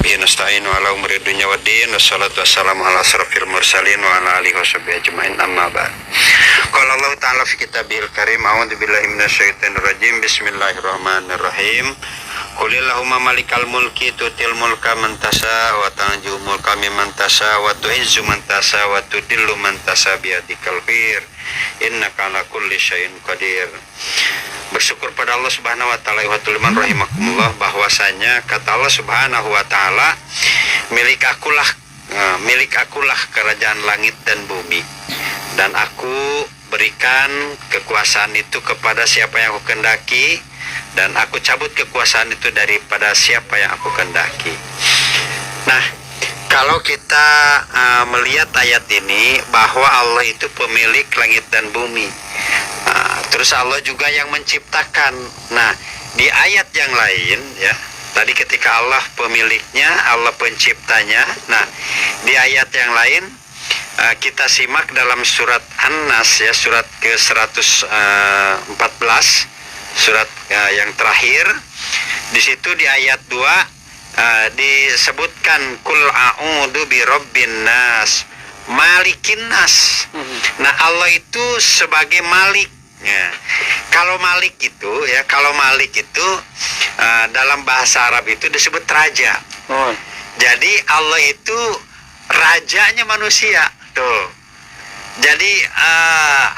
bihi nasta'inu ala umri dunya waddin. Wassalatu wassalamu ala asrafil mursalin wa ala alihi washabihi ajma'in, amma ba'd. Qala Allah ta'ala fi kitabil karim, a'udzu billahi minasyaitonir rajim. Bismillahirrahmanirrahim. Qulillahumma malikal mulki tutil mulka man tasha wa tanzi'ul mulka mimman tasha wa tu'izzu man tasha wa tudillu man tasha biyadikal khair innaka ala kulli syai'in qadir. Bersyukur pada Allah Subhanahu wa taala wa tuliman rahimakumullah, bahwasanya kata Allah Subhanahu wa taala, milik akulah kerajaan langit dan bumi, dan aku berikan kekuasaan itu kepada siapa yang aku kehendaki, dan aku cabut kekuasaan itu daripada siapa yang aku kehendaki. Nah, kalau kita melihat ayat ini, bahwa Allah itu pemilik langit dan bumi, terus Allah juga yang menciptakan. Nah, di ayat yang lain ya, tadi ketika Allah pemiliknya, Allah penciptanya. Nah, di ayat yang lain kita simak dalam surat An-Nas ya, surat ke-114, surat yang terakhir. Di situ di ayat 2 disebutkan kul a'udzu birabbin nas malikin nas. Nah, Allah itu sebagai malik ya. Kalau malik itu dalam bahasa Arab itu disebut raja. Jadi Allah itu rajanya manusia tuh. Jadi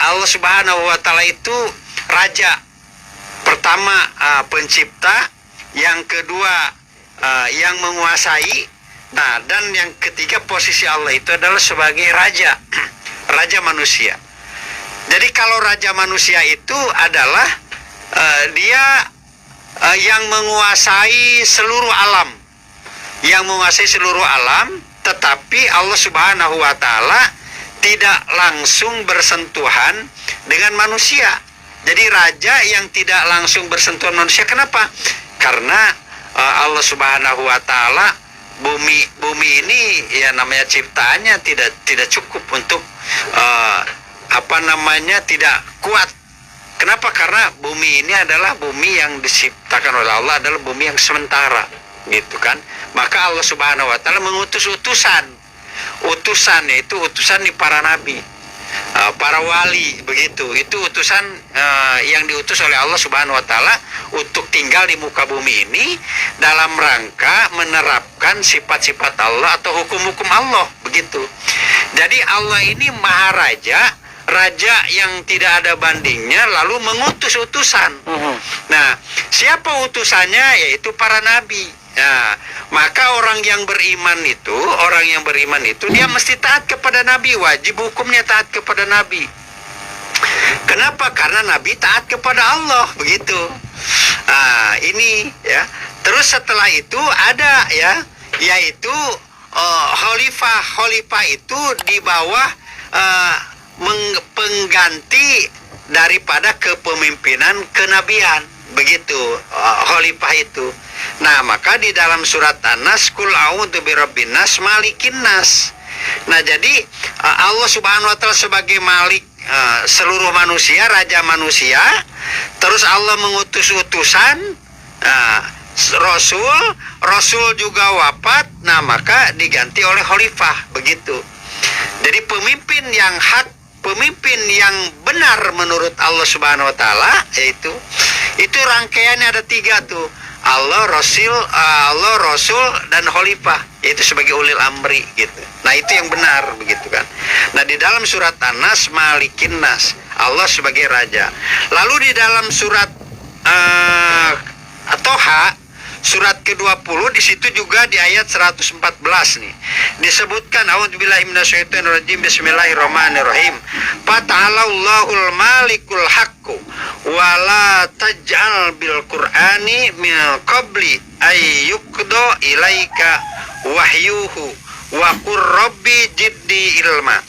Allah Subhanahu wa taala itu raja. Pertama pencipta, yang kedua yang menguasai, nah, dan yang ketiga posisi Allah itu adalah sebagai raja, raja manusia. Jadi kalau raja manusia itu adalah dia yang menguasai seluruh alam, tetapi Allah Subhanahu wa taala tidak langsung bersentuhan dengan manusia. Jadi raja yang tidak langsung bersentuhan manusia. Kenapa? Karena Allah Subhanahu wa taala bumi ini ya namanya ciptaannya tidak cukup untuk tidak kuat. Kenapa? Karena bumi ini adalah bumi yang diciptakan oleh Allah, adalah bumi yang sementara, gitu kan. Maka Allah Subhanahu wa taala mengutus utusan, yaitu utusan di para nabi, para wali, begitu. Itu utusan yang diutus oleh Allah Subhanahu wa taala untuk tinggal di muka bumi ini dalam rangka menerapkan sifat-sifat Allah atau hukum-hukum Allah, begitu. Jadi Allah ini maharaja, raja yang tidak ada bandingnya, lalu mengutus utusan. Nah, siapa utusannya? Yaitu para nabi. Nah, maka orang yang beriman itu dia mesti taat kepada nabi, wajib hukumnya taat kepada nabi. Kenapa? Karena nabi taat kepada Allah, begitu. Ini ya. Terus setelah itu ada ya, yaitu khalifah itu di bawah pengganti daripada kepemimpinan kenabian, begitu khalifah itu. Nah, maka di dalam surat An-Nas kul a'udzu birabbin nas malikin nas. Nah, jadi Allah Subhanahu wa taala sebagai malik seluruh manusia, raja manusia. Terus Allah mengutus utusan, rasul juga wafat. Nah, maka diganti oleh khalifah, begitu. Jadi pemimpin yang hak, pemimpin yang benar menurut Allah Subhanahu wa taala, yaitu itu rangkaiannya ada 3 tuh. Allah, Rasul, dan khalifah, yaitu sebagai ulil amri, gitu. Nah, itu yang benar, begitu kan. Nah, di dalam surat An-Nas malikin nas, Allah sebagai raja. Lalu di dalam surat Toha, surat ke-20, di situ juga di ayat 114 nih disebutkan a'udzubillahi minasyaitonir rajim, bismillahirrahmanirrahim. Fata'alallahul malikul haqqu wa la taj'al bil qur'ani min qabli ay yuqda ilaika wahyuhu wa qur rabbi jiddi ilma.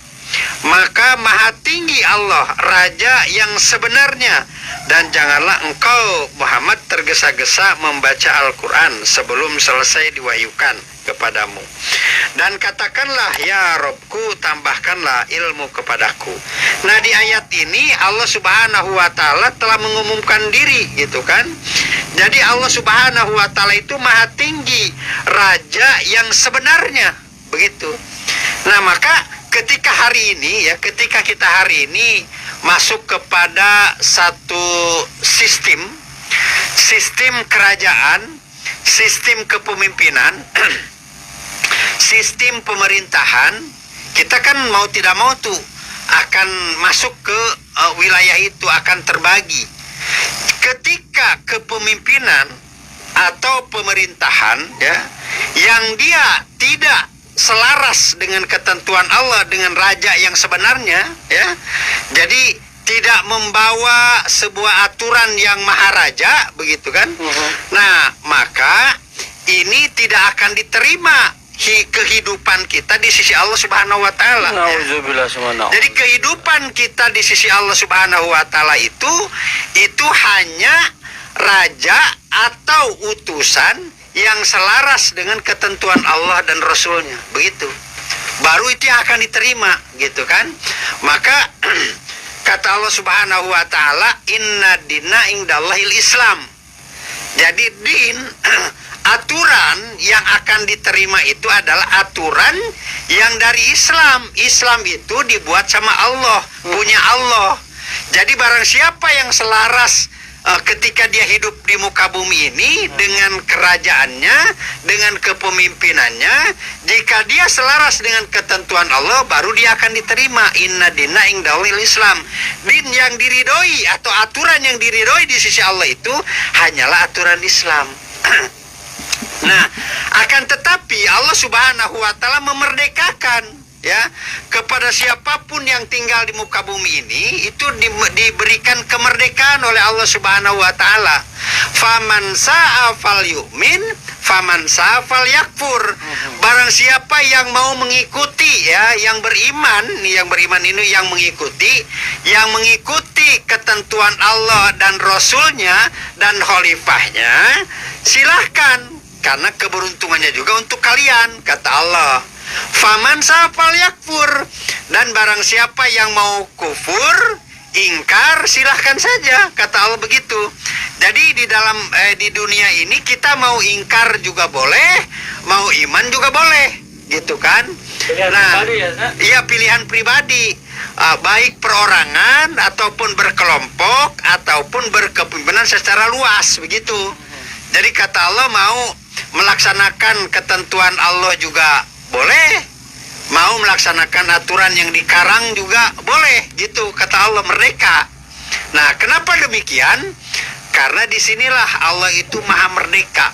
maka maha tinggi Allah, Raja yang sebenarnya. Dan janganlah engkau Muhammad tergesa-gesa membaca Al-Quran sebelum selesai diwahyukan kepadamu. Dan katakanlah, ya Robku, tambahkanlah ilmu kepadaku. Nah, di ayat ini Allah Subhanahu wa Ta'ala telah mengumumkan diri, gitu kan. Jadi Allah Subhanahu wa Ta'ala itu maha tinggi, Raja yang sebenarnya, begitu. Nah, maka ketika hari ini, ya, ketika kita hari ini masuk kepada satu sistem kerajaan, sistem kepemimpinan, sistem pemerintahan, kita kan mau tidak mau tuh akan masuk ke wilayah itu, akan terbagi. Ketika kepemimpinan atau pemerintahan, ya, yang dia tidak selaras dengan ketentuan Allah, dengan raja yang sebenarnya, ya, jadi tidak membawa sebuah aturan yang maharaja, begitu kan. Nah, maka ini tidak akan diterima kehidupan kita di sisi Allah Subhanahu wa Ta'ala. Jadi kehidupan kita di sisi Allah Subhanahu wa Ta'ala itu hanya raja atau utusan yang selaras dengan ketentuan Allah dan Rasulnya, begitu. Baru itu yang akan diterima, gitu kan. Maka kata Allah Subhanahu wa Ta'ala, inna dina indallahil Islam. Jadi din, aturan yang akan diterima itu adalah aturan yang dari Islam. Islam itu dibuat sama Allah, punya Allah. Jadi barang siapa yang selaras ketika dia hidup di muka bumi ini dengan kerajaannya, dengan kepemimpinannya, jika dia selaras dengan ketentuan Allah, baru dia akan diterima. Inna dina indallahil Islam. Din yang diridhoi atau aturan yang diridhoi di sisi Allah itu hanyalah aturan Islam. Nah, akan tetapi Allah Subhanahu wa Ta'ala memerdekakan, ya, kepada siapapun yang tinggal di muka bumi ini itu diberikan kemerdekaan oleh Allah Subhanahu wa Ta'ala. Faman sa'a falyu'min, faman sa'a falyakfur. Barang siapa yang mau mengikuti, ya, yang beriman ini yang mengikuti ketentuan Allah dan Rasulnya dan khalifahnya, silahkan, karena keberuntungannya juga untuk kalian, kata Allah. Faman safal yakfur, dan barang siapa yang mau kufur, ingkar, silahkan saja, kata Allah begitu. Jadi di dunia ini kita mau ingkar juga boleh, mau iman juga boleh, gitu kan. Iya, pilihan pribadi, baik perorangan ataupun berkelompok ataupun berkepemimpinan secara luas, begitu. Jadi kata Allah, mau melaksanakan ketentuan Allah juga boleh, mau melaksanakan aturan yang dikarang juga boleh, gitu kata Allah, merdeka. Nah, kenapa demikian? Karena disinilah Allah itu maha merdeka,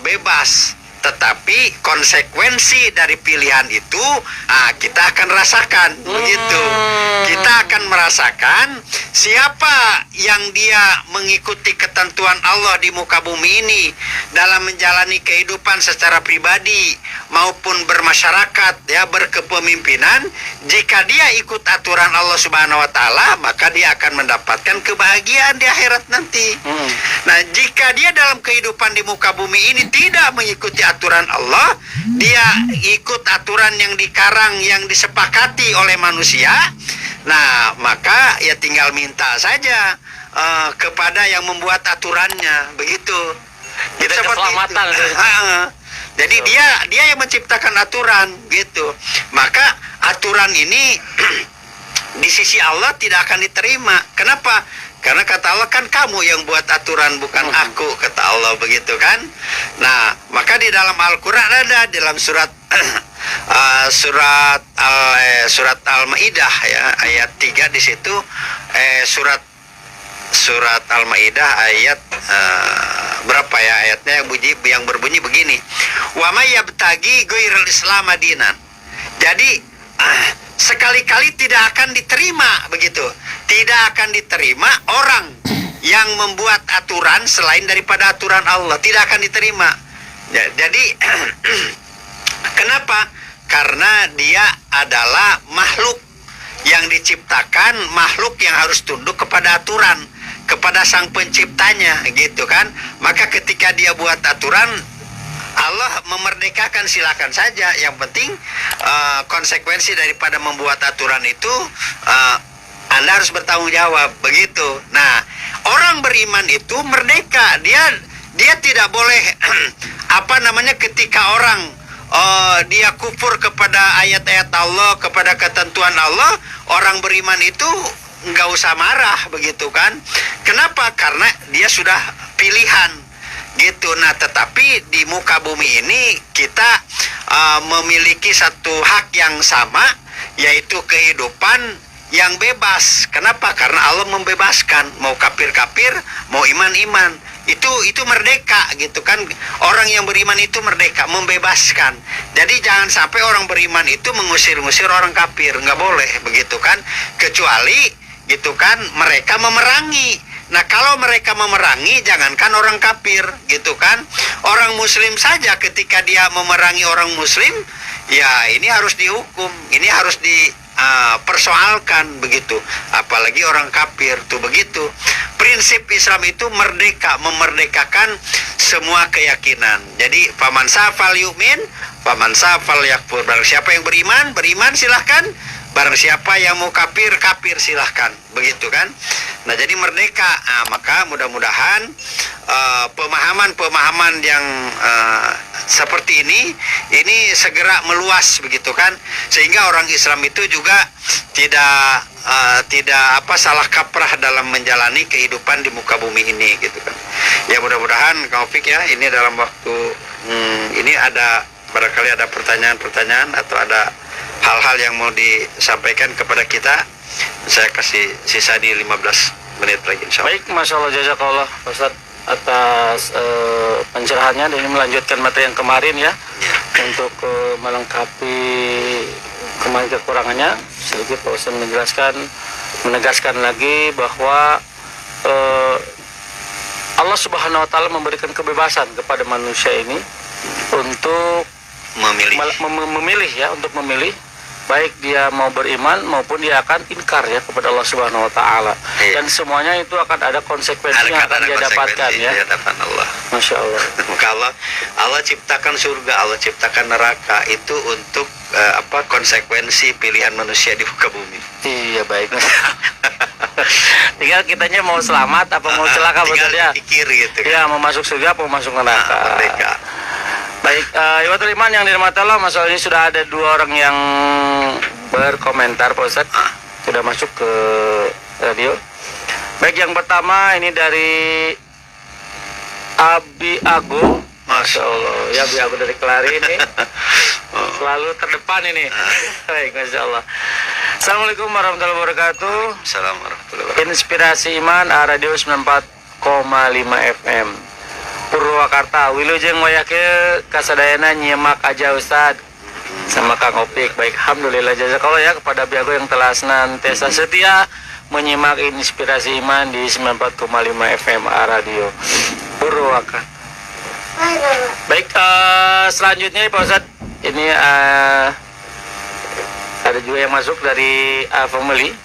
bebas. Tetapi konsekuensi dari pilihan itu kita akan rasakan, begitu. Kita akan merasakan siapa yang dia mengikuti ketentuan Allah di muka bumi ini dalam menjalani kehidupan secara pribadi maupun bermasyarakat, ya, berkepemimpinan. Jika dia ikut aturan Allah Subhanahu wa Ta'ala, maka dia akan mendapatkan kebahagiaan di akhirat nanti. Nah, jika dia dalam kehidupan di muka bumi ini tidak mengikuti aturan Allah, dia ikut aturan yang dikarang, yang disepakati oleh manusia, nah, maka ya tinggal minta saja kepada yang membuat aturannya, begitu. Kita keselamatan. Jadi dia yang menciptakan aturan, gitu. Maka aturan ini di sisi Allah tidak akan diterima. Kenapa? Karena kata Allah, kan kamu yang buat aturan, bukan aku, kata Allah, begitu kan. Nah, maka di dalam Al-Quran ada, dalam surat surat Al-Maidah, ya, ayat 3 di situ, surat Al-Maidah ayat berapa ya ayatnya, yang berbunyi begini, wa may yabtagi ghairal islam dinan. Jadi sekali-kali tidak akan diterima, begitu. Tidak akan diterima orang yang membuat aturan selain daripada aturan Allah, tidak akan diterima. Jadi kenapa? Karena dia adalah makhluk yang diciptakan, makhluk yang harus tunduk kepada aturan, kepada sang penciptanya, gitu kan. Maka ketika dia buat aturan, Allah memerdekakan, silakan saja. Yang penting konsekuensi daripada membuat aturan itu Anda harus bertanggung jawab, begitu. Nah, orang beriman itu merdeka. Dia tidak boleh ketika orang dia kufur kepada ayat-ayat Allah, kepada ketentuan Allah, orang beriman itu nggak usah marah, begitu kan. Kenapa? Karena dia sudah pilihan, gitu. Nah, tetapi di muka bumi ini kita memiliki satu hak yang sama, yaitu kehidupan yang bebas. Kenapa? Karena Allah membebaskan, mau kafir-kafir, mau iman-iman. Itu merdeka, gitu kan. Orang yang beriman itu merdeka, membebaskan. Jadi jangan sampai orang beriman itu mengusir-ngusir orang kafir, nggak boleh, begitu kan. Kecuali, gitu kan, mereka memerangi. Nah, kalau mereka memerangi, jangankan orang kafir, gitu kan. Orang muslim saja ketika dia memerangi orang muslim, ya ini harus dihukum, ini harus dipersoalkan, begitu. Apalagi orang kafir tuh, begitu. Prinsip Islam itu merdeka, memerdekakan semua keyakinan. Jadi faman safal yu'min, faman safal yakfur. Barang siapa yang beriman silahkan. Barang siapa yang mau kafir silahkan, begitu kan. Nah, jadi merdeka. Maka mudah-mudahan pemahaman yang seperti ini segera meluas, begitu kan, sehingga orang Islam itu juga tidak salah kaprah dalam menjalani kehidupan di muka bumi ini, gitu kan. Ya, mudah-mudahan Kang Opik ya, ini dalam waktu ini barangkali ada pertanyaan-pertanyaan atau ada hal-hal yang mau disampaikan kepada kita. Saya kasih sisa di 15 menit lagi, insyaallah. Baik, Masya Allah, jazakallah Ustaz atas pencerahannya, dan ini melanjutkan materi yang kemarin ya. Untuk melengkapi kemarin kekurangannya, sedikit Pak Ustaz menegaskan lagi bahwa Allah Subhanahu wa Ta'ala memberikan kebebasan kepada manusia ini untuk memilih ya, untuk memilih baik dia mau beriman maupun dia akan ingkar ya kepada Allah Subhanahu wa Ta'ala. Dan semuanya itu akan ada konsekuensi yang akan dia dapatkan ya. Allah. Masya Allah. Maka Allah ciptakan surga, Allah ciptakan neraka itu untuk konsekuensi pilihan manusia di muka bumi. Iya, baik. Tinggal kitanya mau selamat apa mau celaka, betul ya. Pikir gitu kan. Ya, mau masuk surga apa mau masuk neraka. Merdeka. Baik, Iwatul Iman yang dirahmati Allah, masalah ini sudah ada 2 orang yang berkomentar, Pak Ustadz. Sudah masuk ke radio. Baik, yang pertama ini dari Abi Ago. Masya Allah, ya Abi Ago dari Kelari ini. Selalu terdepan ini. Baik, Masya Allah. Assalamualaikum warahmatullahi wabarakatuh. Assalamualaikum warahmatullahi wabarakatuh. Inspirasi Iman, Radio 94,5 FM. Purwakarta, wilujeng wayake kasadayana nyimak aja Ustad sama Kang Opik. Baik, alhamdulillah jazakallah ya kepada Biago yang telah senantiasa setia menyimak Inspirasi Iman di 94,5 FM Radio Purwakarta. Baik, selanjutnya Pak Ustad, ini ada juga yang masuk dari Family.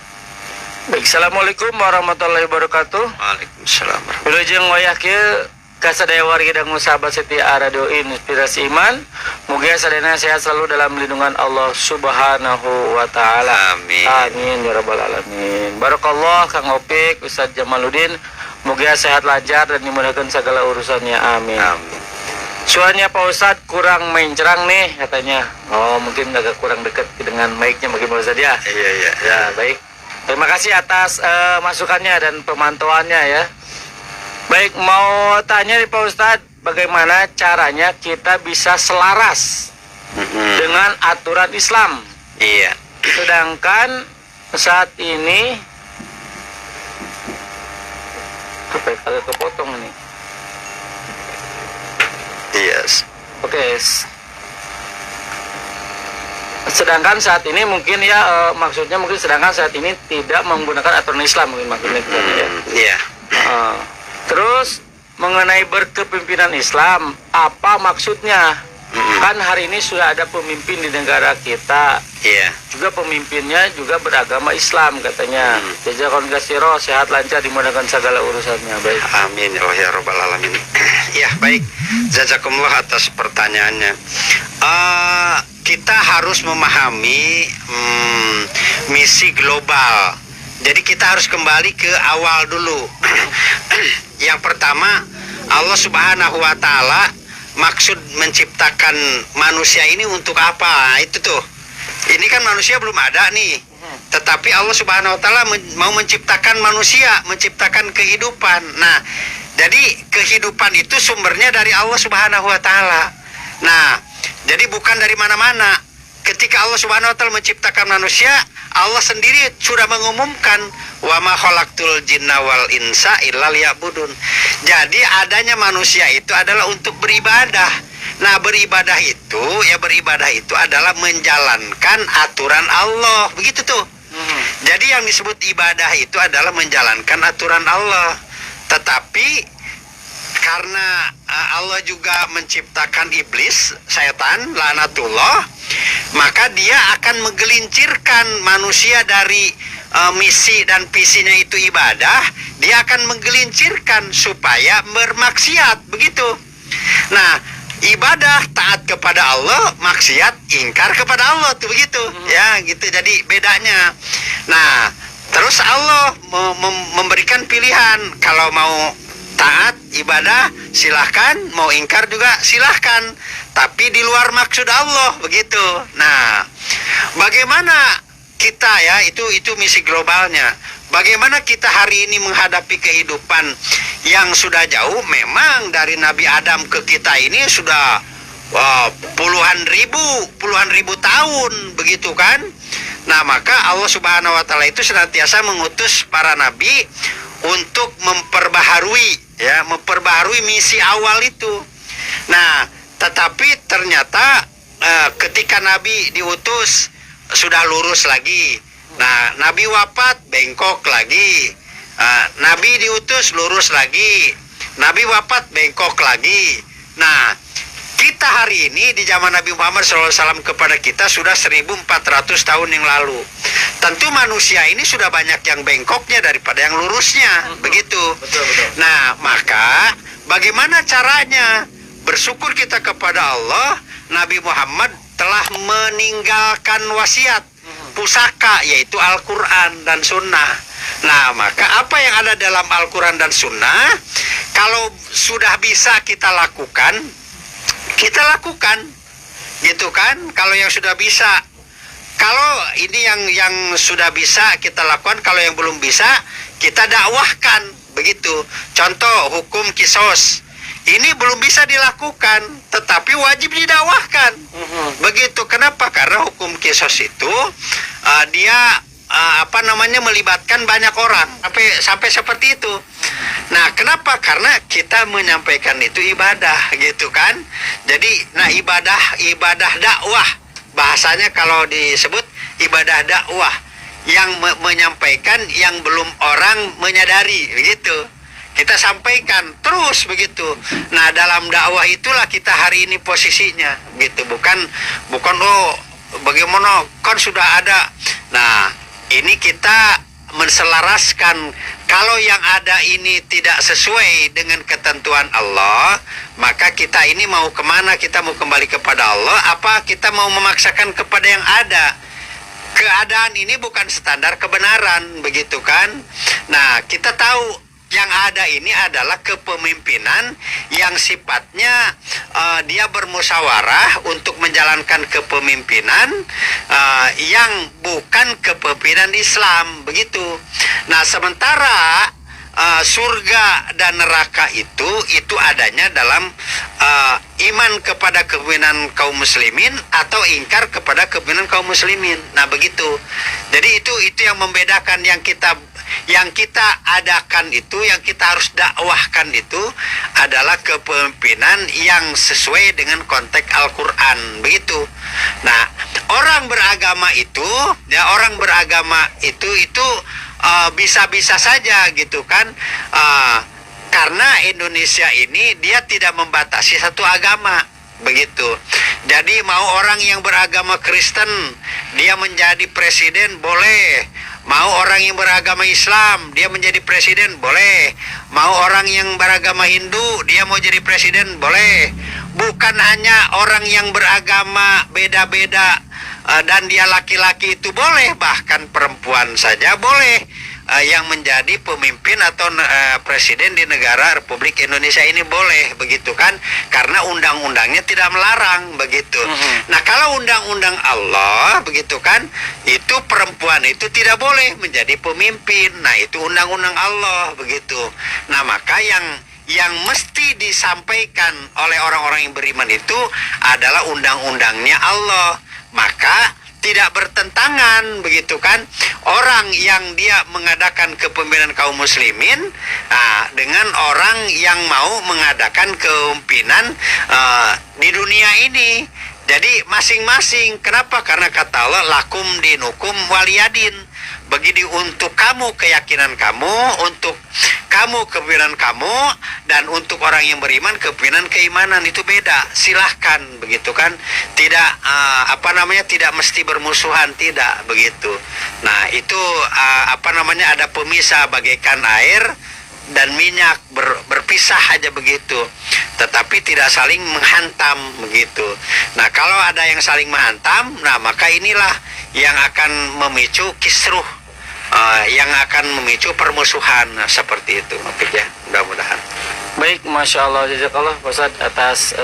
Baik, assalamualaikum warahmatullahi wabarakatuh. Waalaikumsalam. Wilujeng wayake kasadaya warga dan sahabat setia Radio Inspirasi Iman, moga sadayana sehat selalu dalam lindungan Allah Subhanahu wa Ta'ala. Amin. Amin ya rabbal alamin. Barakallah Kang Opik, Ustadz Jamaluddin, moga sehat lancar dan dimudahkan segala urusannya. Amin. Amin. Suaranya Pak Ustadz kurang mencerang nih katanya. Oh, mungkin agak kurang dekat dengan mic-nya mungkin Pak Ustadz ya. Iya. Ya, baik. Terima kasih atas masukannya dan pemantauannya ya. Baik, mau tanya nih Pak Ustadz, bagaimana caranya kita bisa selaras dengan aturan Islam? Iya. Sedangkan saat ini agak kepotong ini. Yes. Oke. Sedangkan saat ini mungkin ya maksudnya mungkin sedangkan saat ini tidak menggunakan aturan Islam mungkin maksudnya ya. Iya. Terus mengenai berkepimpinan Islam, apa maksudnya? Kan hari ini sudah ada pemimpin di negara kita, Iya. juga pemimpinnya juga beragama Islam katanya. Jazakallahu khairan, sehat lancar dimudahkan segala urusannya. Baik. Amin ya Allah ya Rabbal Alamin. Ya baik, jazakumullah atas pertanyaannya. Kita harus memahami misi global. Jadi kita harus kembali ke awal dulu. Yang pertama, Allah Subhanahu wa Ta'ala maksud menciptakan manusia ini untuk apa? Itu tuh. Ini kan manusia belum ada nih. Tetapi Allah Subhanahu wa Ta'ala mau menciptakan manusia, menciptakan kehidupan. Nah, jadi kehidupan itu sumbernya dari Allah Subhanahu wa Ta'ala. Nah, jadi bukan dari mana-mana. Ketika Allah Subhanahu wa Ta'ala menciptakan manusia, Allah sendiri sudah mengumumkan wa ma khalaqtul jinna wal insa illa liya'budun. Jadi adanya manusia itu adalah untuk beribadah. Nah, beribadah itu adalah menjalankan aturan Allah. Begitu tuh. Jadi yang disebut ibadah itu adalah menjalankan aturan Allah. Tetapi karena Allah juga menciptakan iblis, setan, laknatullah, maka dia akan menggelincirkan manusia dari misi dan visinya itu ibadah. Dia akan menggelincirkan supaya bermaksiat, begitu. Nah, ibadah taat kepada Allah, maksiat ingkar kepada Allah, tuh begitu. Ya, gitu. Jadi bedanya. Nah, terus Allah memberikan pilihan, kalau mau taat ibadah silahkan, mau ingkar juga silahkan, tapi di luar maksud Allah, begitu. Nah, bagaimana kita ya, itu misi globalnya. Bagaimana kita hari ini menghadapi kehidupan yang sudah jauh. Memang dari Nabi Adam ke kita ini sudah puluhan ribu tahun, begitu kan. Nah, maka Allah Subhanahu wa Ta'ala itu senantiasa mengutus para nabi untuk memperbaharui misi awal itu. Nah, tetapi ternyata ketika Nabi diutus sudah lurus lagi. Nah, Nabi wafat bengkok lagi. Nabi diutus lurus lagi. Nabi wafat bengkok lagi. Nah, kita hari ini di zaman Nabi Muhammad SAW kepada kita sudah 1400 tahun yang lalu. Tentu manusia ini sudah banyak yang bengkoknya daripada yang lurusnya, begitu. Betul. Nah, maka bagaimana caranya? Bersyukur kita kepada Allah, Nabi Muhammad telah meninggalkan wasiat, pusaka, yaitu Al-Quran dan Sunnah. Nah, maka apa yang ada dalam Al-Quran dan Sunnah, kalau sudah bisa kita lakukan, gitu kan. Kalau yang sudah bisa, kalau ini yang sudah bisa kita lakukan, kalau yang belum bisa kita dakwahkan, begitu. Contoh hukum kisos ini belum bisa dilakukan, tetapi wajib didakwahkan. Begitu. Kenapa? Karena hukum kisos itu dia melibatkan banyak orang sampai seperti itu. Nah, kenapa? Karena kita menyampaikan itu ibadah, gitu kan. Jadi, nah, ibadah dakwah, bahasanya kalau disebut ibadah dakwah, yang menyampaikan yang belum orang menyadari, begitu. Kita sampaikan terus, begitu. Nah, dalam dakwah itulah kita hari ini posisinya, gitu. Bukan bagaimana kan sudah ada. Nah, ini kita menselaraskan. Kalau yang ada ini tidak sesuai dengan ketentuan Allah, maka kita ini mau kemana? Kita mau kembali kepada Allah, apa kita mau memaksakan kepada yang ada? Keadaan ini bukan standar kebenaran, begitu kan? Nah, kita tahu yang ada ini adalah kepemimpinan yang sifatnya dia bermusyawarah untuk menjalankan kepemimpinan yang bukan kepemimpinan Islam, begitu. Nah, sementara surga dan neraka itu adanya dalam iman kepada kepemimpinan kaum muslimin atau ingkar kepada kepemimpinan kaum muslimin. Nah, begitu. Jadi itu yang membedakan. Yang kita adakan itu, yang kita harus dakwahkan itu adalah kepemimpinan yang sesuai dengan konteks Al-Quran, begitu. Nah, orang beragama itu bisa-bisa saja, gitu kan. Karena Indonesia ini dia tidak membatasi satu agama, begitu. Jadi mau orang yang beragama Kristen dia menjadi presiden boleh, mau orang yang beragama Islam dia menjadi presiden boleh, mau orang yang beragama Hindu dia mau jadi presiden boleh. Bukan hanya orang yang beragama beda-beda dan dia laki-laki itu boleh, bahkan perempuan saja boleh yang menjadi pemimpin atau presiden di negara Republik Indonesia ini boleh, begitu kan, karena undang-undangnya tidak melarang, begitu. Nah kalau undang-undang Allah, begitu kan, itu perempuan itu tidak boleh menjadi pemimpin. Nah itu undang-undang Allah, begitu. Nah maka yang mesti disampaikan oleh orang-orang yang beriman itu adalah undang-undangnya Allah. Maka tidak bertentangan, begitu kan, orang yang dia mengadakan kepemimpinan kaum muslimin dengan orang yang mau mengadakan kepemimpinan di dunia ini. Jadi masing-masing. Kenapa? Karena kata Allah, lakum dinukum waliyadin. Begini untuk kamu keyakinan kamu, untuk kamu kepemimpinan kamu, dan untuk orang yang beriman kepemimpinan keimanan itu beda. Silahkan, begitu kan. Tidak tidak mesti bermusuhan, tidak begitu. Nah itu ada pemisah bagaikan air dan minyak berpisah aja begitu, tetapi tidak saling menghantam begitu. Nah kalau ada yang saling menghantam, nah maka inilah yang akan memicu kisruh, yang akan memicu permusuhan. Nah, seperti itu, ya, mudah-mudahan. Baik, Masya Allah, jazakallah Pak Ustadz atas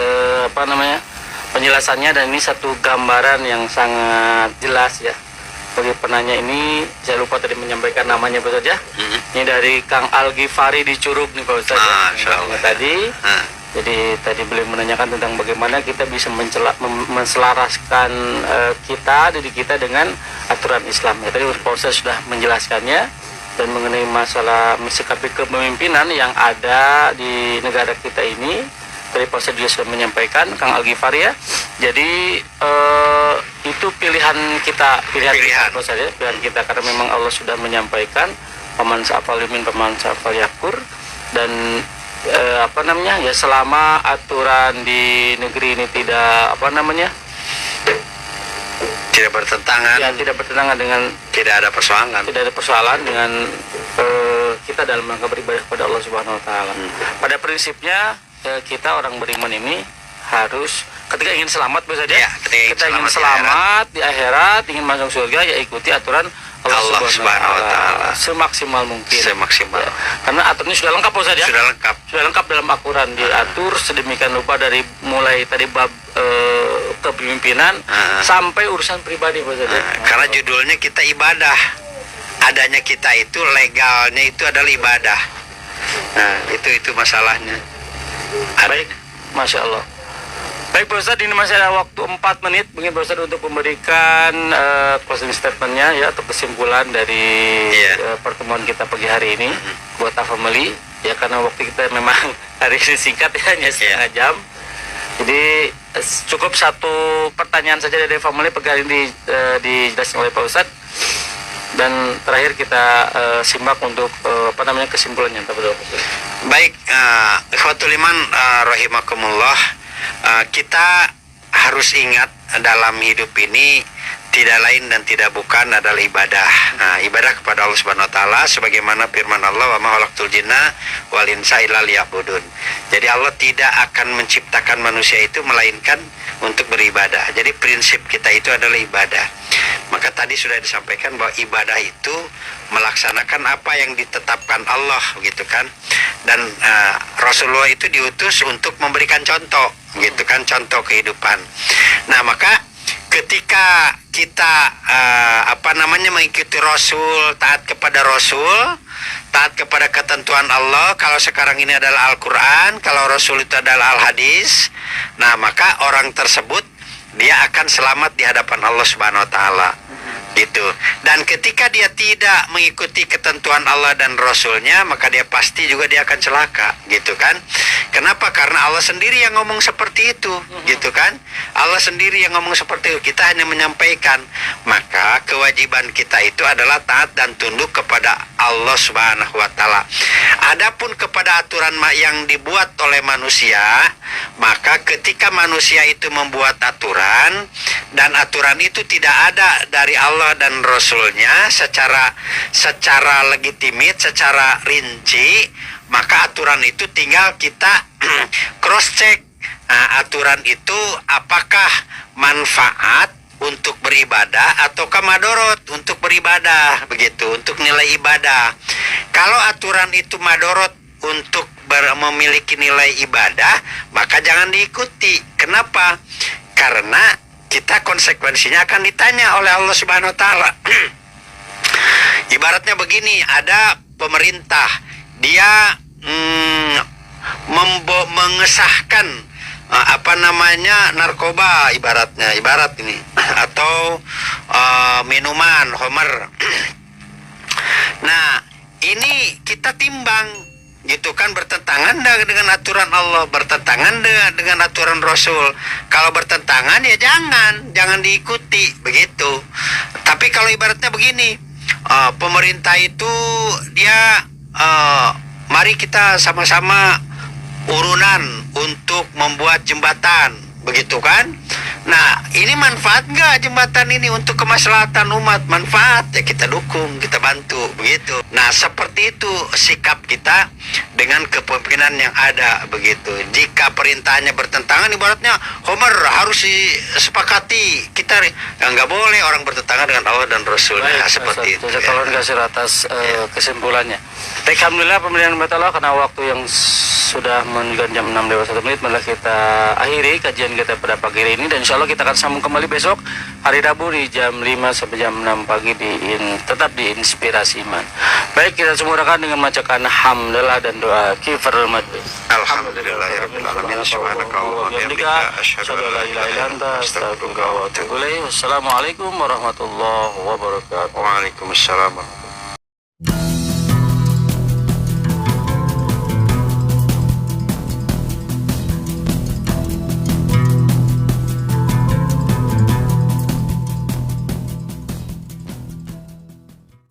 penjelasannya, dan ini satu gambaran yang sangat jelas ya. Bagi penanya ini, saya lupa tadi menyampaikan namanya Pak Ustadz ya. Ini dari Kang Al-Ghifari di Curug nih Pak Ustadz ya. Tadi. Jadi tadi beliau menanyakan tentang bagaimana kita bisa menselaraskan diri kita dengan aturan Islam. Ya, tadi Pak Ustadz sudah menjelaskannya, dan mengenai masalah mensikapi kepemimpinan yang ada di negara kita ini. Tadi Pak Ustadz juga sudah menyampaikan, Kang Al-Ghifari ya. Jadi itu pilihan kita Pak Ustadz ya, pilihan kita, karena memang Allah sudah menyampaikan paman sa'afal yumin paman sa'afal yakur, dan ya selama aturan di negeri ini tidak tidak bertentangan, ya, tidak bertentangan dengan, tidak ada persoalan dengan kita dalam rangka beribadah kepada Allah Subhanahu Wa Taala. Pada prinsipnya kita orang beriman ini harus ketika ingin selamat ya, kita ingin selamat di akhirat, ingin masuk surga, ya ikuti aturan Allah Subhanahu Wa Taala semaksimal mungkin. Ya. Karena aturannya sudah lengkap Ustaz ya. Sudah lengkap dalam Al-Quran, diatur sedemikian rupa dari mulai tadi bab kepemimpinan sampai urusan pribadi Ustaz ya. Karena judulnya kita ibadah. Adanya kita itu legalnya itu adalah ibadah. Nah, itu masalahnya. Baik, Masya Allah. Baik Pak Ustadz, ini masih ada waktu 4 menit mungkin Pak Ustadz untuk memberikan closing statementnya ya, atau kesimpulan dari pertemuan kita pagi hari ini buat family ya, karena waktu kita memang hari ini singkat ya, hanya setengah jam. Jadi cukup satu pertanyaan saja dari family pagi hari ini dijelaskan oleh Pak Ustadz, dan terakhir kita simak untuk kesimpulannya. Baik, ikhwatul iman rahimakumullah. Kita harus ingat dalam hidup ini tidak lain dan tidak bukan adalah ibadah. Ibadah kepada Allah Subhanahu Wa Taala, sebagaimana firman Allah, wa ma khalaqtul jinna wal insa illa liya'budun. Jadi Allah tidak akan menciptakan manusia itu melainkan untuk beribadah. Jadi prinsip kita itu adalah ibadah. Maka tadi sudah disampaikan bahwa ibadah itu melaksanakan apa yang ditetapkan Allah, gitu kan. Dan Rasulullah itu diutus untuk memberikan contoh, gitu kan, contoh kehidupan. Nah, maka ketika kita mengikuti Rasul, taat kepada Rasul, taat kepada ketentuan Allah, kalau sekarang ini adalah Al-Quran, kalau Rasul itu adalah Al-Hadis, nah maka orang tersebut dia akan selamat di hadapan Allah Subhanahu Wa Taala. Gitu. Dan ketika dia tidak mengikuti ketentuan Allah dan Rasulnya, maka dia pasti juga dia akan celaka, gitu kan? Kenapa? Karena Allah sendiri yang ngomong seperti itu, gitu kan? Allah sendiri yang ngomong seperti itu. Kita hanya menyampaikan. Maka kewajiban kita itu adalah taat dan tunduk kepada Allah Subhanahu wa taala. Adapun kepada aturan yang dibuat oleh manusia, maka ketika manusia itu membuat aturan dan aturan itu tidak ada dari Allah dan Rasulnya secara legitimit, secara rinci, maka aturan itu tinggal kita cross check. Nah, aturan itu apakah manfaat untuk beribadah ataukah madorot untuk beribadah, begitu, untuk nilai ibadah. Kalau aturan itu madorot untuk memiliki nilai ibadah, maka jangan diikuti. Kenapa? Karena kita konsekuensinya akan ditanya oleh Allah Subhanahu wa taala. Ibaratnya begini, ada pemerintah, dia mengesahkan narkoba, ibarat ini, atau minuman homer. Nah, ini kita timbang, gitu kan, bertentangan dengan aturan Allah, bertentangan dengan aturan Rasul. Kalau bertentangan ya jangan diikuti, begitu. Tapi kalau ibaratnya begini, pemerintah itu dia mari kita sama-sama urunan untuk membuat jembatan, begitu kan? Nah, ini manfaat nggak jembatan ini untuk kemaslahatan umat? Manfaat, ya kita dukung, kita bantu, begitu. Nah, seperti itu sikap kita dengan kepemimpinan yang ada, begitu. Jika perintahnya bertentangan, ibaratnya Homer harus disepakati, kita nggak boleh orang bertentangan dengan Allah dan Rasul. Nah, seperti itu. Kalau kasih atas kesimpulannya. Alhamdulillah pemilihan batallah karena waktu yang sudah menunjukkan jam 6 lewat 1 menit, malah kita akhiri kajian kita pada pagi hari ini, dan insya Allah kita akan sambung kembali besok hari Rabu di jam 5 sampai jam 6 pagi tetap di Inspirasi Iman. Baik, kita semua rekan dengan membacakan hamdalah dan doa kifarul majlis. Alhamdulillahirabbil alamin, subhanakallahumma wa bihamdika asyhadu an la ilaha illa anta astaghfiruka wa atubu ilaik. Wassalamualaikum warahmatullahi wabarakatuh. Waalaikumsalam.